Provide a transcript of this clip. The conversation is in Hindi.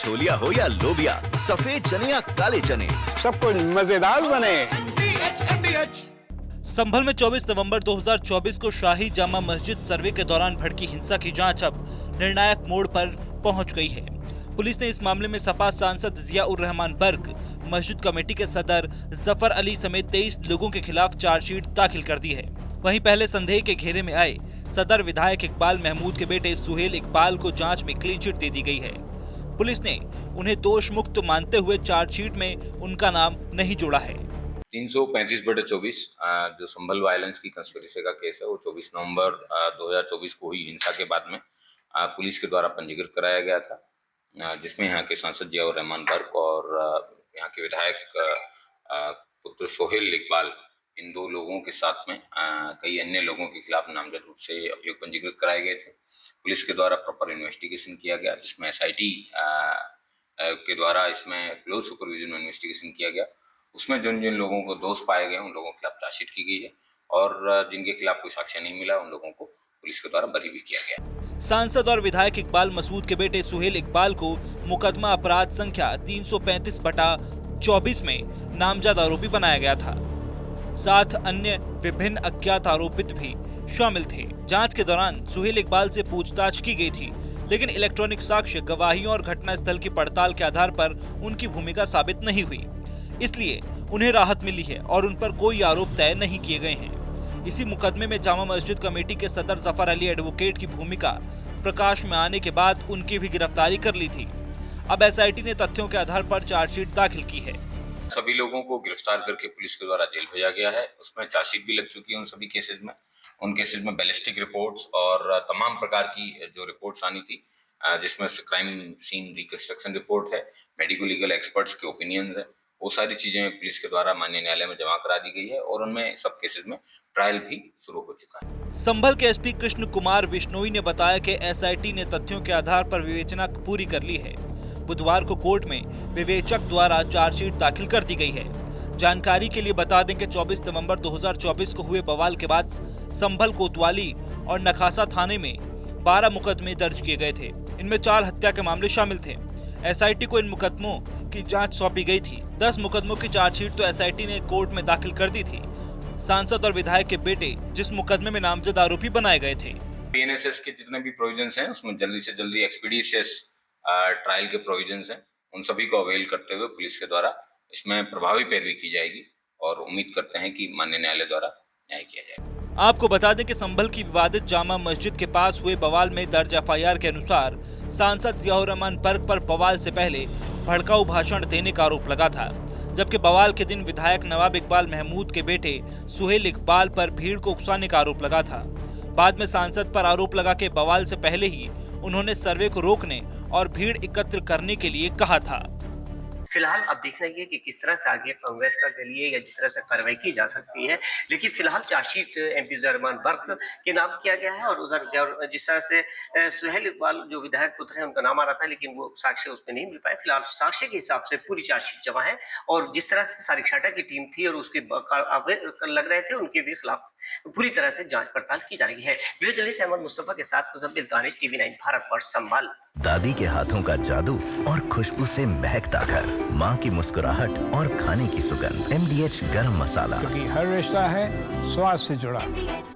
छोलिया हो या लोबिया, सफेद चने या काले चने, सब कुछ मजेदार बने। संभल में 24 नवंबर 2024 को शाही जामा मस्जिद सर्वे के दौरान भड़की हिंसा की जांच अब निर्णायक मोड़ पर पहुंच गई है। पुलिस ने इस मामले में सपा सांसद जिया-उर-रहमान बर्क, मस्जिद कमेटी के सदर जफर अली समेत 23 लोगों के खिलाफ चार्जशीट दाखिल कर दी है। वहीं पहले संदेह के घेरे में आए सदर विधायक इकबाल महमूद के बेटे सुहेल इकबाल को जांच में क्लीन चिट दे दी गई है। पुलिस ने उन्हें दोष मुक्त मानते हुए चार्जशीट में उनका नाम नहीं जोड़ा है। 335/24 जो संभल वायलेंस की कंस्पिरेसी का केस है, वो 24 नवंबर 2024 को हुई हिंसा के बाद में पुलिस के द्वारा पंजीकृत कराया गया था, जिसमें यहाँ के सांसद जिया-उर-रहमान बर्क और यहाँ के विधायक पुत्र सोहेल इकबाल, इन दो लोगों के साथ में कई अन्य लोगों के खिलाफ नामजद रूप से अभियोग पंजीकृत कराए गए थे। पुलिस के द्वारा प्रॉपर इन्वेस्टिगेशन किया गया, जिसमें SIT के द्वारा इसमें क्लोज सुपरविजन में इन्वेस्टिगेशन किया गया। उसमें जिन जिन लोगों को दोष पाए गए उन लोगों के खिलाफ चार्जशीट की गई है और जिनके खिलाफ कोई साक्ष्य नहीं मिला उन लोगों को पुलिस के द्वारा बरी भी किया गया। सांसद और विधायक इकबाल मसूद के बेटे सुहेल इकबाल को मुकदमा अपराध संख्या 335/24 में नामजद आरोपी बनाया गया था। साथ अन्य विभिन्न अज्ञात आरोपित भी शामिल थे। जांच के दौरान सुहेल इकबाल से पूछताछ की गई थी, लेकिन इलेक्ट्रॉनिक साक्ष्य, गवाहियों और घटनास्थल की पड़ताल के आधार पर उनकी भूमिका साबित नहीं हुई, इसलिए उन्हें राहत मिली है और उन पर कोई आरोप तय नहीं किए गए हैं। इसी मुकदमे में जामा मस्जिद कमेटी के सदर जफर अली एडवोकेट की भूमिका प्रकाश में आने के बाद उनकी भी गिरफ्तारी कर ली थी। अब SIT ने तथ्यों के आधार पर चार्जशीट दाखिल की है। सभी लोगों को गिरफ्तार करके पुलिस के द्वारा जेल भेजा गया है। उसमें चार्जशीट भी लग चुकी है उन सभी केसेस में। उन केसेस में बैलिस्टिक रिपोर्ट्स और तमाम प्रकार की जो रिपोर्ट्स आनी थी, जिसमें क्राइम सीन रिकंस्ट्रक्शन रिपोर्ट है, मेडिको लीगल एक्सपर्ट्स के ओपिनियंस है, वो सारी चीजें पुलिस के द्वारा माननीय न्यायालय में जमा करा दी गई है और उनमें सब केसेस में ट्रायल भी शुरू हो चुका है। संभल के SP कृष्ण कुमार बिश्नोई ने बताया कि SIT ने तथ्यों के आधार पर विवेचना पूरी कर ली है। बुधवार को कोर्ट में विवेचक द्वारा चार्जशीट दाखिल कर दी गई है। जानकारी के लिए बता दें कि 24 नवंबर 2024 को हुए बवाल के बाद संभल, कोतवाली और नखासा थाने में 12 मुकदमे दर्ज किए गए थे। इनमें 4 हत्या के मामले शामिल थे। SIT को इन मुकदमों की जांच सौंपी गई थी। 10 मुकदमों की चार्जशीट तो SIT ने कोर्ट में दाखिल कर दी थी। सांसद और विधायक के बेटे जिस मुकदमे में नामजद आरोपी बनाए गए थे। PNSS के जितने भी प्रोविजंस हैं उसमें जल्दी से जल्दी एक्सपीडिशियस ट्रायल के प्रोविजंस हैं, उन सभी को अवेल करते हुए पुलिस के द्वारा इसमें प्रभावी पैरवी की जाएगी और उम्मीद करते हैं कि माननीय न्यायालय द्वारा न्याय किया जाएगा। आपको बता दें कि संभल की विवादित जामा मस्जिद के पास हुए बवाल में दर्ज FIR के अनुसार सांसद जिया-उर-रहमान बर्क पर बवाल से पहले भड़काऊ भाषण देने का आरोप लगा था, जबकि बवाल के दिन विधायक नवाब इकबाल महमूद के बेटे सुहेल इकबाल पर भीड़ को उकसाने का आरोप लगा था। बाद में सांसद पर आरोप लगा के बवाल से पहले ही उन्होंने सर्वे को रोकने और भीड़ एकत्र करने के लिए कहा था। फिलहाल अब देखना ये कि किस तरह से आगे कांग्रेस का चलिए या जिस तरह से कार्रवाई की जा सकती है, लेकिन फिलहाल चार्जशीट MP जिया-उर-रहमान बर्क के नाम किया गया है और उधर जिस तरह से सुहेल इकबाल जो विधायक पुत्र है उनका नाम आ रहा था, लेकिन वो साक्ष्य उसमें नहीं मिल पाए। फिलहाल साक्ष्य के हिसाब से पूरी चार्जशीट जमा है और जिस तरह से सारिक की टीम थी और उसके लग रहे थे उनके भी खिलाफ पूरी तरह से जांच पड़ताल की जा रही है। वीडियो जर्नलिस्ट अहमद मुस्तफा के साथ मुजम्मिल दानिश, TV9 भारतवर्ष, संभल। दादी के हाथों का जादू और खुशबू से महकता घर, माँ की मुस्कुराहट और खाने की सुगंध, MDH गरम मसाला, क्योंकि हर रिश्ता है स्वाद से जुड़ा।